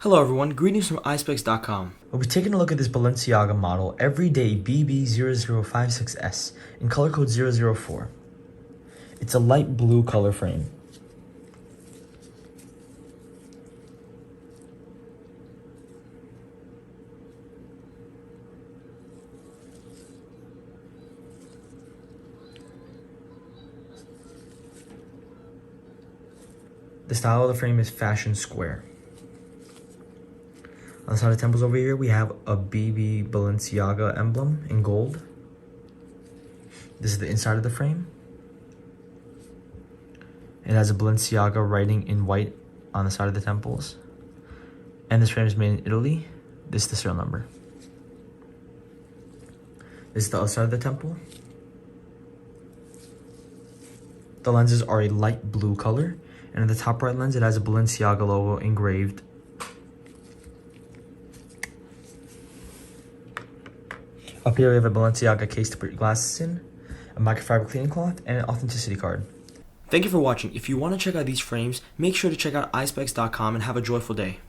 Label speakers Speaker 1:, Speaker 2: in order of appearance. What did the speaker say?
Speaker 1: Hello everyone, greetings from Eyespecs.com.
Speaker 2: We'll be taking a look at this Balenciaga model Everyday BB0056S in color code 004. It's a light blue color frame. The style of the frame is fashion square. On the side of the temples over here, we have a BB Balenciaga emblem in gold. This is the inside of the frame. It has a Balenciaga writing in white on the side of the temples. And this frame is made in Italy. This is the serial number. This is the other side of the temple. The lenses are a light blue color. And in the top right lens, it has a Balenciaga logo engraved. Up here we have a Balenciaga case to put your glasses in, a microfiber cleaning cloth, and an authenticity card.
Speaker 1: Thank you for watching. If you want to check out these frames, make sure to check out Eyespecs.com and have a joyful day.